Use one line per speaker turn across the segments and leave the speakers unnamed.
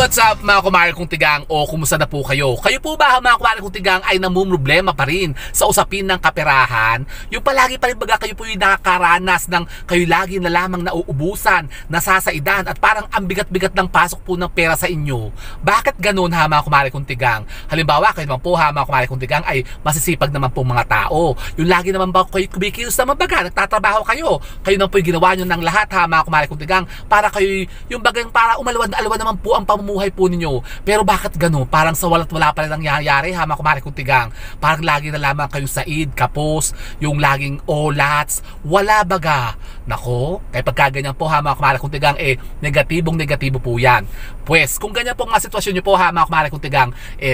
What's up mga kumare kong tigang o kumusta na po kayo? Kayo po ba mga kumare kong tigang ay namumroblema pa rin sa usapin ng kaperahan? Yung palagi pa rin baga kayo po yung nakakaranas ng kayo lagi na lamang nauubusan, nasasaidan at parang ang bigat-bigat ng pasok po ng pera sa inyo. Bakit ganun ha mga kumare kong tigang? Halimbawa kayo naman po ha mga kumare kong tigang ay masisipag naman po mga tao. Yung lagi naman ba kayo kumikilos naman baga, nagtatrabaho kayo. Kayo naman po yung ginawa nyo ng lahat ha mga kumare kong tigang para kayo yung bagang para umalawan na alawan naman po ang pamumuhay po ninyo. Pero bakit gano'n? Parang sa wala't wala pa rin nangyayari ha mga kumare kong tigang. Parang lagi na lamang kayong said, kapos, yung laging olats, wala baga. Nako, kaya pagka ganyan po ha mga kumare kong tigang, negatibong-negatibo po yan. Pues, kung ganyan po ang sitwasyon nyo po ha mga kumare kong tigang,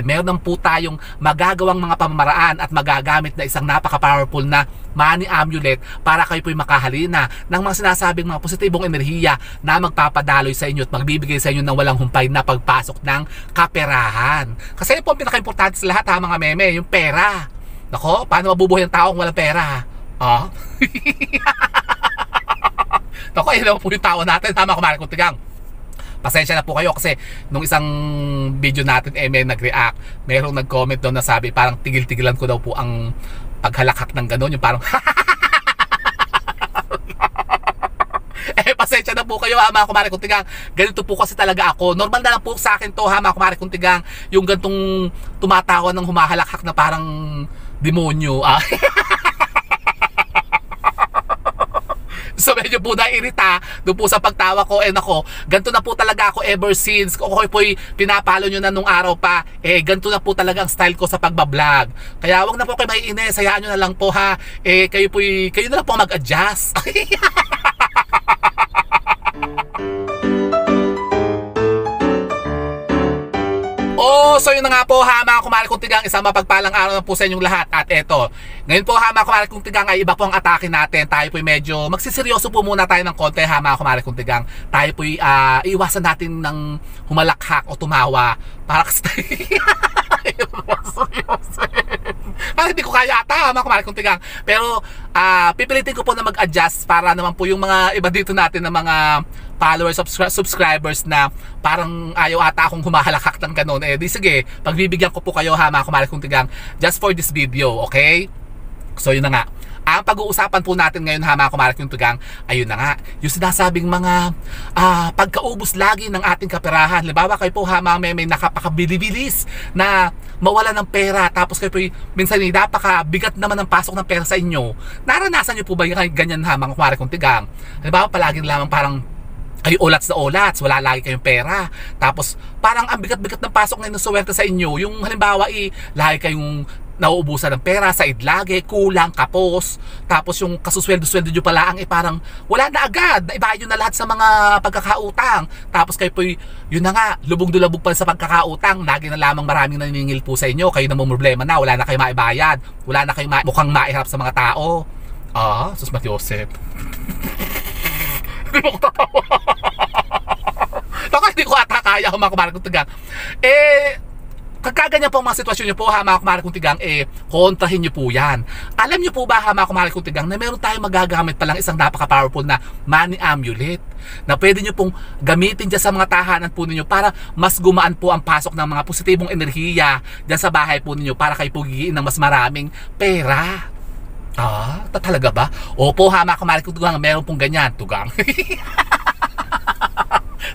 meron po tayong magagawang mga pamamaraan at magagamit na isang napaka-powerful na money amulet para kayo po'y makahalina ng mga sinasabing mga positibong enerhiya na magpapadaloy sa inyo at magbibigay sa inyo ng walang humpay na pagpasok ng kaperahan. Kasi yun po ang pinaka-importante sa lahat ha mga meme, yung pera. Nako, paano mabubuhay ang taong walang pera? Ah? Nako, yun po yung tao natin ha mga kumare kong tigang. Pasensya na po kayo kasi nung isang video natin may nag-react, merong nag-comment doon na sabi parang tigil-tigilan ko daw po ang paghalakak ng gano'n, yung parang pasensya na po kayo ha mga kumare kong tigang. Ganito po kasi talaga ako. Normal na lang po sa akin to ha mga kumare kong tigang, yung gantong tumatawa ng humahalakak na parang demonyo. So medyo po nairita doon po sa pagtawa ko. Nako, ganito na po talaga ako ever since. Kung ako po'y pinapalo nyo na nung araw pa, ganito na po talaga ang style ko sa pagbablog. Kaya wag na po kayo maiinis, hayaan nyo na lang po ha. Kayo na lang po mag-adjust. So yun na nga po ha mga kumare kong tigang, isang mapagpalang araw na po sa inyong lahat. At eto, ngayon po ha mga kumare kong tigang ay iba po ang atake natin. Tayo po'y medyo magsiseryoso po muna tayo ng konti ha mga kumare kong tigang. Tayo po'y iwasan natin ng humalakhak o tumawa para kasi parang hindi ko kaya ata mga kumare kong tigang. Pero pipilitin ko po na mag-adjust para naman po yung mga iba dito natin na mga followers, subscribers na parang ayaw ata akong humahalakak ng ganun. Di sige, pagbibigyan ko po kayo ha mga kumare kong tigang just for this video, okay? So yun na nga. Ang pag-uusapan po natin ngayon ha mga kumare kong tigang, ayun na nga, yung sinasabing mga pagkaubos lagi ng ating kaperahan. Halimbawa kayo po ha mga may nakapakabilibilis na mawala ng pera, tapos kayo po minsan napakabigat naman ng pasok ng pera sa inyo. Naranasan nyo po ba yung ganyan ha mga kumare kong tigang? Halimbawa palagi lamang parang kayo olats na olats, wala lagi kayong pera. Tapos parang ang bigat-bigat ng pasok ngayon ng swerte sa inyo. Yung halimbawa lagi kayong nauubusan ng pera, said lagi, kulang, kapos. Tapos yung kasusweldo-sweldo nyo pala ang parang wala na agad, naibayad nyo na lahat sa mga pagkakautang. Tapos kayo po yun na nga, lubog-dulabog pa sa pagkakautang. Lagi na lamang maraming naningil po sa inyo. Kayo na mo problema na, wala na kayo maibayad, wala na kayo mukhang maiharap sa mga tao. Sus Mat Joseph. Hindi mo ko tatawa. Hindi ko ata kaya mga kumare kong tigang. Kagkaganyan po ang mga sitwasyon nyo po ha mga kumare kong tigang, kontrahin nyo po yan. Alam nyo po ba ha mga kumare kong tigang na meron tayong magagamit palang isang napaka-powerful na money amulet na pwede nyo pong gamitin dyan sa mga tahanan po ninyo para mas gumaan po ang pasok ng mga positibong enerhiya dyan sa bahay po ninyo para kayo po gigiin ng mas maraming pera. Talaga ba? Opo ha mga kumare kong tigang, meron pong ganyan. Tugang.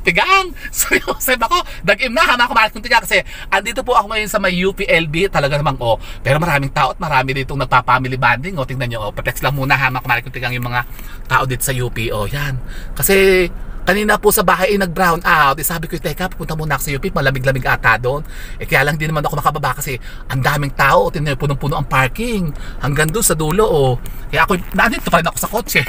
Tigang! Seryoso ako, dag-im na ha mga kumare kong tigang kasi andito po ako ngayon sa may UPLB talaga namang pero maraming tao at marami ditong nagpa-family bonding. Tingnan nyo, patext lang muna ha mga kumare kong tigang yung mga tao dito sa UP. Yan. Kasi kanina po sa bahay nag-brown out. Sabi ko, teka, pupunta muna ako sa UP, malamig-lamig ata doon. Kaya lang din naman ako makababa kasi ang daming tao. Tingnan nyo, punong-puno ang parking hanggang doon sa dulo. Kaya ako, nandito pa rin ako sa kotse.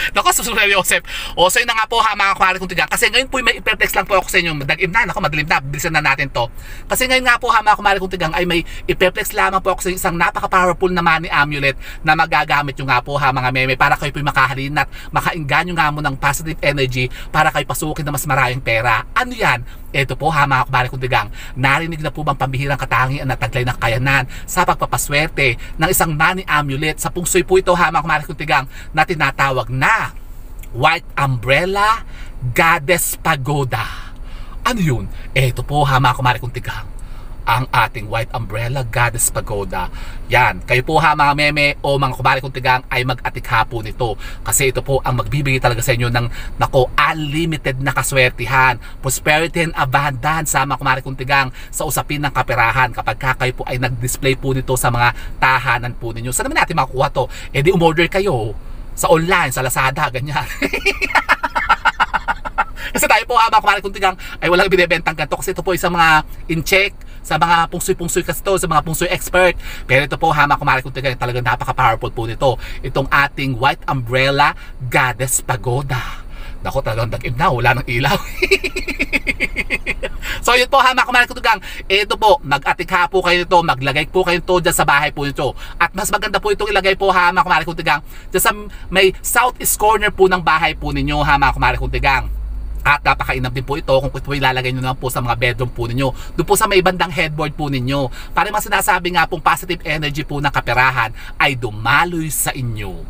Naku, susunod Joseph. So yun na nga po ha mga kumare kong tigang. Kasi ngayon po may i-perplex lang po ako sa inyo. Dag-im na, naku, madilim na, bilisan na natin to. Kasi ngayon nga po ha mga kumare kong tigang ay may i-perplex lamang po ako sa isang napaka-powerful na money amulet na magagamit nyo nga po ha mga meme para kayo po makahalin at makainganyo nga mo ng positive energy para kayo pasukin na mas maraming pera. Ano yan? Ito po ha mga kumare kong tigang. Narinig na po bang pambihirang katangian na taglay ng kayanan sa pagpapaswerte ng isang money amulet? Sa pungsoy po ito ha mga kumare kong tigang na tinatawag na White Umbrella Goddess Pagoda. Ano yun? Ito po ha mga kumare kong tigang, ang ating white umbrella Goddess Pagoda. Yan, kayo po ha mga meme o mga kumare kong tigang ay mag-atikha po nito. Kasi ito po ang magbibigay talaga sa inyo ng unlimited na kaswertihan, prosperity and abundance sa mga kumare kong tigang sa usapin ng kaperahan kapag kayo po ay nag-display po nito sa mga tahanan po ninyo. Saan naman natin makukuha to? E di umorder kayo sa online, sa Lazada, ganyan. Kasi tayo po mga kumare kong tigang ay walang binibentang ganito kasi ito po isang mga in-check sa mga pungsoy-pungsoy kasi to, sa mga pungsoy expert. Pero ito po ha mga kumare kong tigang talagang napaka-powerful po nito. Itong ating white umbrella Goddess Pagoda. Nako, talagang dag-im na, wala ng ilaw. So yun po ha mga kumare kong tigang, ito po, mag-atikha po kayo nito, maglagay po kayo nito dyan sa bahay po nito. At mas maganda po itong ilagay po ha mga kumare kong tigang dyan sa may southeast corner po ng bahay po ninyo ha mga kumare kong tigang. At napakainam din po ito kung ito ilalagay nyo naman po sa mga bedroom po ninyo. Doon po sa may bandang headboard po ninyo. Para mas sinasabi nga pong positive energy po ng kaperahan ay dumaloy sa inyo.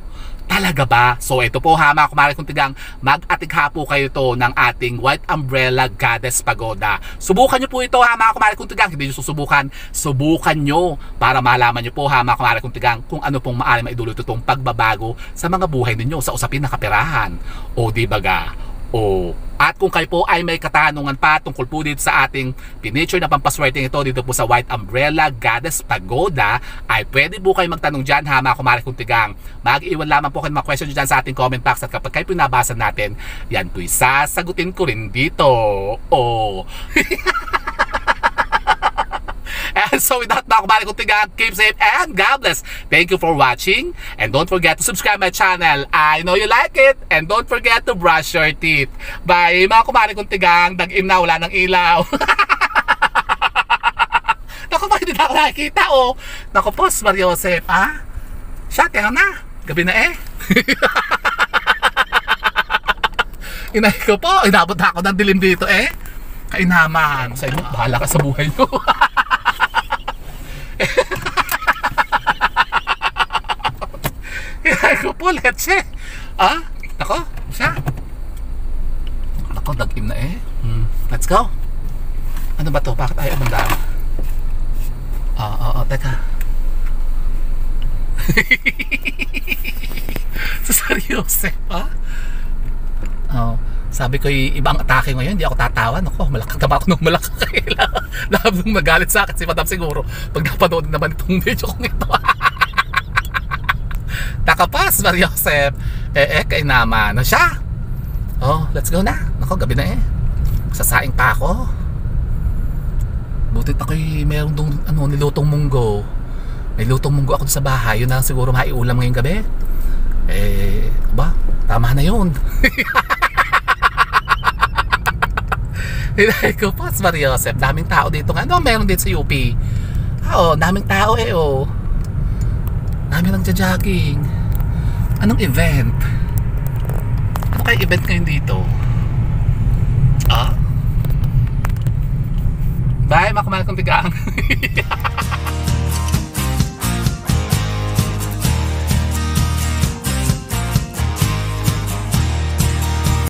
Talaga ba? So ito po ha mga kumare kong tigang, mag-atikha po kayo to ng ating white umbrella Goddess Pagoda. Subukan nyo po ito ha mga kumare kong tigang. Hindi nyo susubukan, subukan nyo para malaman nyo po ha mga kumare kong tigang kung ano pong maaari maidulot itong pagbabago sa mga buhay ninyo sa usapin ng kaperahan. O di baga? O at kung kayo po ay may katanungan pa tungkol po dito sa ating pinature na pampaswerte ito dito po sa white umbrella Goddess Pagoda, ay pwede po kayo magtanong dyan ha mga kumare kong tigang. Mag-iwan lamang po kayo mga questions dyan sa ating comment box at kapag kayo pinabasa natin, yan po'y sasagutin ko rin dito. Oh. And so with that mga kumare kong tigang, keep safe and God bless. Thank you for watching and don't forget to subscribe my channel. I know you like it and don't forget to brush your teeth. Bye mga kumare kong tigang, dag-im na, wala ng ilaw. Naku, bakit hindi na ako nakikita oh. Naku po, Maria Joseph ha? Siya, tingnan na, gabi na eh. Inay ko po, inabot na ako ng dilim dito eh. Kainaman, sa inyo, bahala ka sa buhay nyo. Ko po, leche. Ah, nako, siya. Nako, dag-im na eh. Let's go. Ano ba to? Bakit ayaw umandar? Teka. So, seryoso pa? Sabi ko ibang atake ngayon, hindi ako tatawa. Nako, malakang tama ako nung malakang. Lahat nung magalit sa akin si Madam siguro pag napanood naman itong video kong ito. Takapas, Maria Joseph. Kay naman. Ano siya? Oh, let's go na. Nako, gabi na eh. Sasaing pa ako. Butit ako'y meron dong nilutong munggo. May lutong munggo ako sa bahay. Yun na siguro maiulam ngayong gabi. Ba? Tama na yun. Hinay ko po, Maria Joseph. Daming tao dito. Ano meron dito sa UP? Daming tao eh oh. Dami lang jogging. Anong event? Ano kayo event ngayon dito? Bye mga kumare kong tigang.